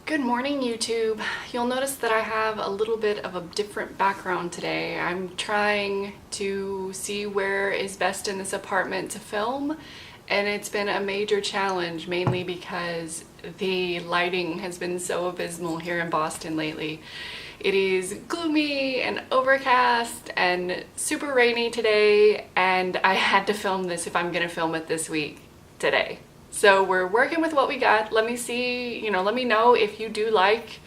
Good morning, YouTube. You'll notice that I have a little bit of a different background today. I'm trying to see where is best in this apartment to film, and it's been a major challenge, mainly because the lighting has been so abysmal here in Boston lately. It is gloomy and overcast and super rainy today, and I had to film this if I'm gonna film it this week today. So we're working with what we got. Let me see, let me know if you do like,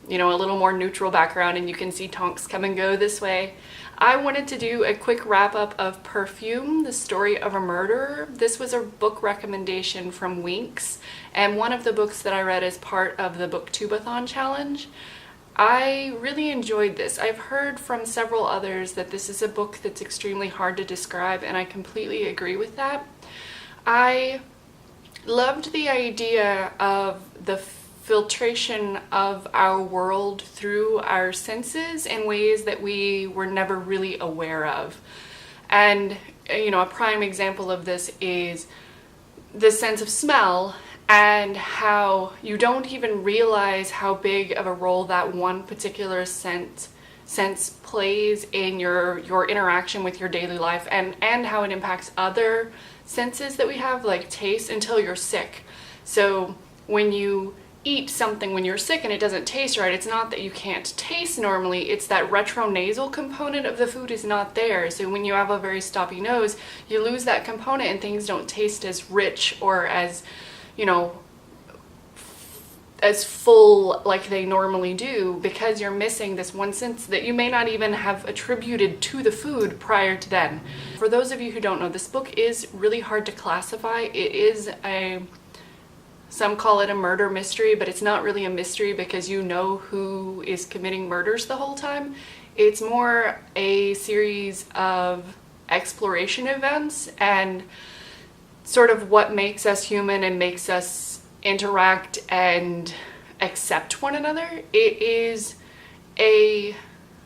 a little more neutral background and you can see Tonks come and go this way. I wanted to do a quick wrap up of Perfume, the story of a murderer. This was a book recommendation from Winks and one of the books that I read as part of the Booktubeathon challenge. I really enjoyed this. I've heard from several others that this is a book that's extremely hard to describe, and I completely agree with that. I loved the idea of the filtration of our world through our senses in ways that we were never really aware of. And, a prime example of this is the sense of smell and how you don't even realize how big of a role that one particular sense plays in your interaction with your daily life and how it impacts other senses that we have, like taste, until you're sick. So when you eat something when you're sick and it doesn't taste right, it's not that you can't taste normally, it's that retronasal component of the food is not there. So when you have a very stuffy nose, you lose that component and things don't taste as rich or as as full like they normally do, because you're missing this one sense that you may not even have attributed to the food prior to then. For those of you who don't know, this book is really hard to classify. It is some call it a murder mystery, but it's not really a mystery because you know who is committing murders the whole time. It's more a series of exploration events and sort of what makes us human and makes us interact and accept one another. It is a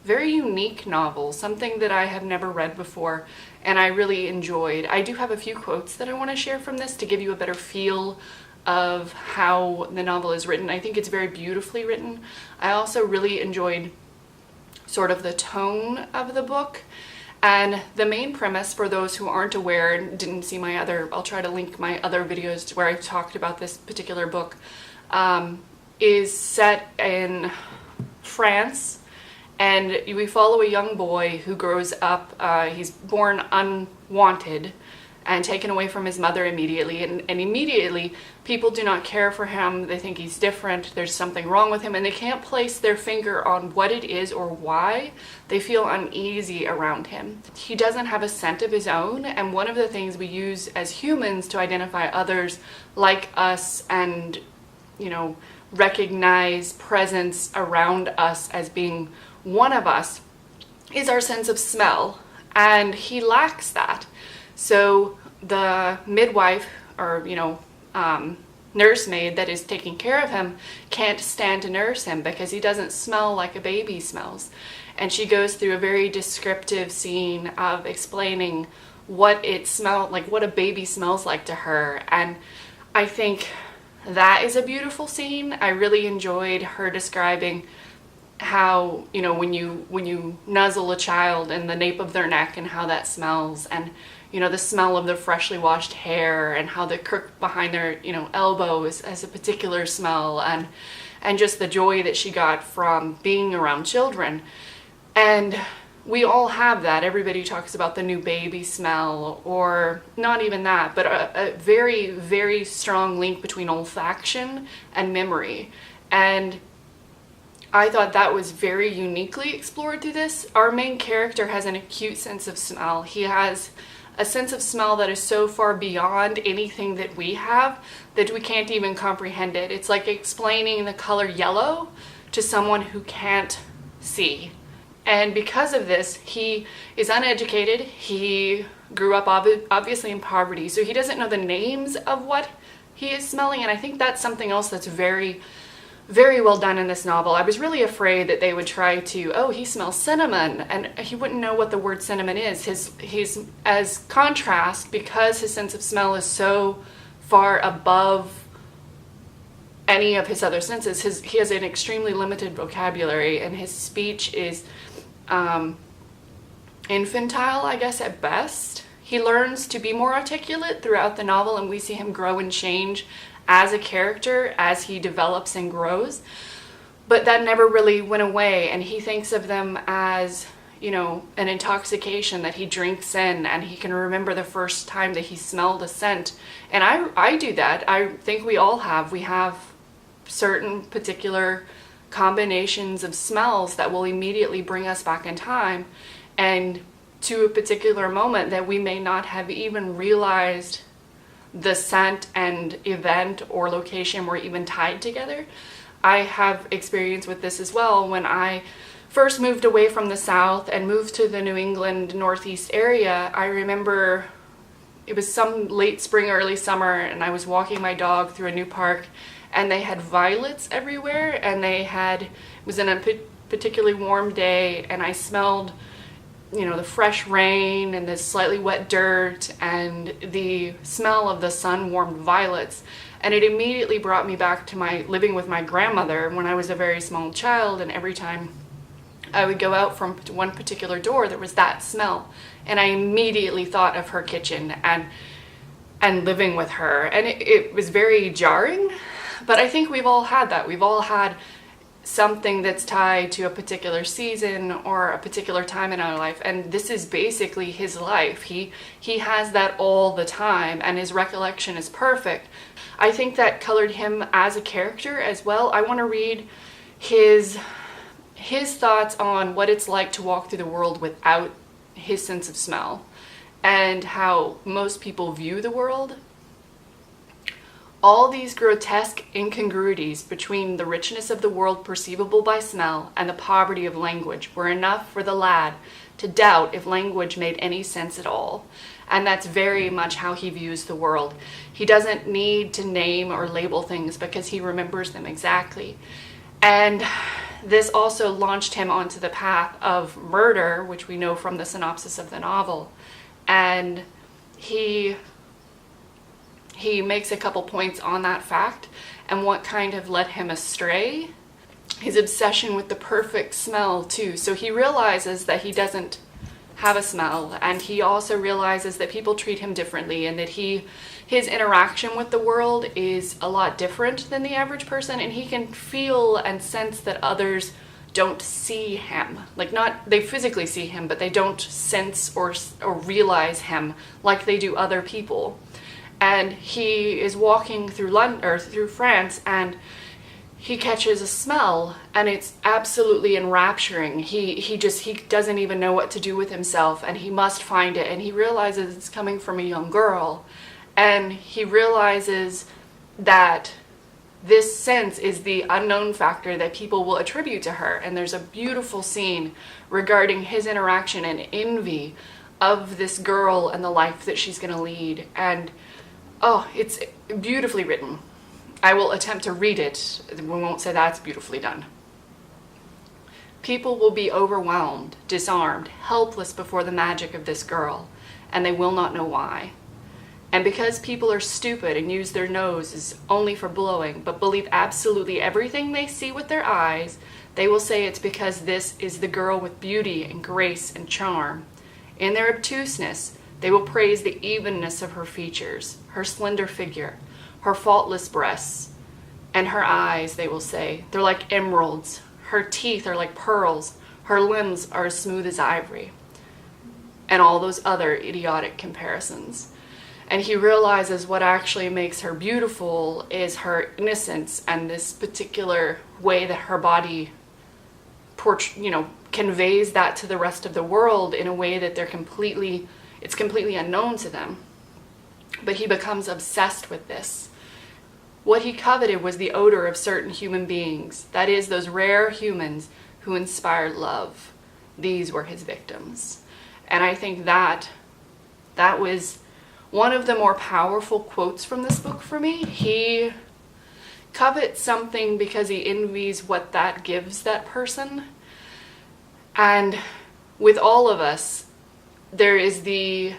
very unique novel, something that I have never read before, and I really enjoyed. I do have a few quotes that I want to share from this to give you a better feel of how the novel is written. I think it's very beautifully written. I also really enjoyed sort of the tone of the book. And the main premise, for those who aren't aware and didn't see I'll try to link my other videos where I've talked about this particular book, is set in France, and we follow a young boy who grows up, he's born unwanted and taken away from his mother immediately, and immediately people do not care for him. They think he's different, there's something wrong with him, and they can't place their finger on what it is or why. They feel uneasy around him. He doesn't have a scent of his own, and one of the things we use as humans to identify others like us and, recognize presence around us as being one of us is our sense of smell, and he lacks that. So the midwife or, nursemaid that is taking care of him can't stand to nurse him because he doesn't smell like a baby smells. And she goes through a very descriptive scene of explaining what it smelled like, what a baby smells like to her. And I think that is a beautiful scene. I really enjoyed her describing how, when you nuzzle a child in the nape of their neck and how that smells, and the smell of the freshly washed hair, and how the crook behind their elbow has a particular smell, and just the joy that she got from being around children. And we all have that. Everybody talks about the new baby smell, or not even that, but a very, very strong link between olfaction and memory. And I thought that was very uniquely explored through this. Our main character has an acute sense of smell. He has a sense of smell that is so far beyond anything that we have that we can't even comprehend it. It's like explaining the color yellow to someone who can't see. And because of this, he is uneducated. He grew up obviously in poverty, so he doesn't know the names of what he is smelling. And I think that's something else that's very, very well done in this novel. I was really afraid that they would try to, he smells cinnamon, and he wouldn't know what the word cinnamon is. He's as contrast, because his sense of smell is so far above any of his other senses. He has an extremely limited vocabulary, and his speech is infantile, I guess, at best. He learns to be more articulate throughout the novel, and we see him grow and change as a character as he develops and grows. But that never really went away, and he thinks of them as, you know, an intoxication that he drinks in, and he can remember the first time that he smelled a scent. And I do that. I think we all have. We have certain particular combinations of smells that will immediately bring us back in time and to a particular moment that we may not have even realized the scent and event or location were even tied together. I have experience with this as well. When I first moved away from the South and moved to the New England Northeast area, I remember it was some late spring, early summer, and I was walking my dog through a new park, and they had violets everywhere, and it was in a particularly warm day, and I smelled, you know, the fresh rain and the slightly wet dirt and the smell of the sun-warmed violets. And it immediately brought me back to my living with my grandmother when I was a very small child, and every time I would go out from one particular door, there was that smell. And I immediately thought of her kitchen and living with her. And it was very jarring, but I think we've all had that. We've all had something that's tied to a particular season or a particular time in our life, and this is basically his life. He has that all the time, and his recollection is perfect. I think that colored him as a character as well. I want to read his thoughts on what it's like to walk through the world without his sense of smell, and how most people view the world. All these grotesque incongruities between the richness of the world perceivable by smell and the poverty of language were enough for the lad to doubt if language made any sense at all. And that's very much how he views the world. He doesn't need to name or label things because he remembers them exactly. And this also launched him onto the path of murder, which we know from the synopsis of the novel. And he makes a couple points on that fact and what kind of led him astray. His obsession with the perfect smell too. So he realizes that he doesn't have a smell, and he also realizes that people treat him differently, and that his interaction with the world is a lot different than the average person, and he can feel and sense that others don't see him. Like, not they physically see him, but they don't sense or realize him like they do other people. And he is walking through London or through France, and he catches a smell, and it's absolutely enrapturing. He doesn't even know what to do with himself, and he must find it. And he realizes it's coming from a young girl, and he realizes that this sense is the unknown factor that people will attribute to her. And there's a beautiful scene regarding his interaction and envy of this girl and the life that she's going to lead. And oh, it's beautifully written. I will attempt to read it. We won't say that's beautifully done. People will be overwhelmed, disarmed, helpless before the magic of this girl, and they will not know why. And because people are stupid and use their noses only for blowing, but believe absolutely everything they see with their eyes, they will say it's because this is the girl with beauty and grace and charm. In their obtuseness, they will praise the evenness of her features, her slender figure, her faultless breasts, and her eyes, they will say. They're like emeralds. Her teeth are like pearls. Her limbs are as smooth as ivory. And all those other idiotic comparisons. And he realizes what actually makes her beautiful is her innocence and this particular way that her body conveys that to the rest of the world in a way that it's completely unknown to them. But he becomes obsessed with this. What he coveted was the odor of certain human beings, that is, those rare humans who inspired love. These were his victims. And I think that was one of the more powerful quotes from this book for me. He covets something because he envies what that gives that person. And with all of us, there is the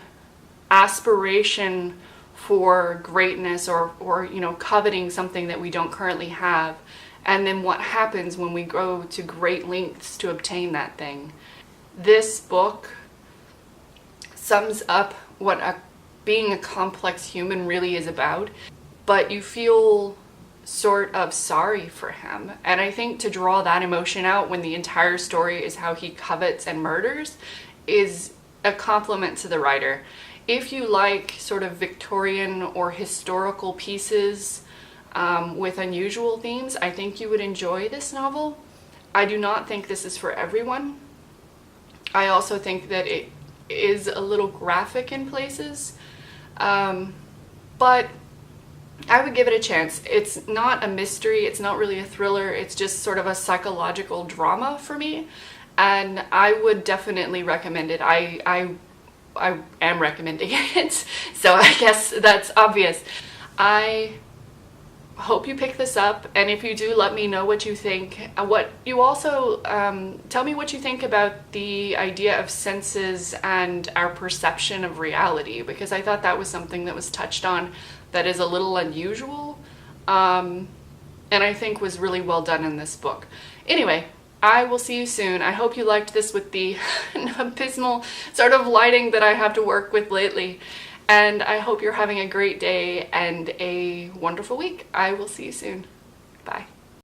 aspiration for greatness or you know, coveting something that we don't currently have, and then what happens when we go to great lengths to obtain that thing. This book sums up what being a complex human really is about, but you feel sort of sorry for him. And I think to draw that emotion out when the entire story is how he covets and murders is a compliment to the writer. If you like sort of Victorian or historical pieces with unusual themes, I think you would enjoy this novel. I do not think this is for everyone. I also think that it is a little graphic in places, but I would give it a chance. It's not a mystery, it's not really a thriller, it's just sort of a psychological drama for me, and I would definitely recommend it. I am recommending it, so I guess that's obvious. I hope you pick this up, and if you do, let me know what you think. What you also tell me what you think about the idea of senses and our perception of reality, because I thought that was something that was touched on that is a little unusual, and I think was really well done in this book. Anyway, I will see you soon. I hope you liked this with the abysmal sort of lighting that I have to work with lately. And I hope you're having a great day and a wonderful week. I will see you soon. Bye.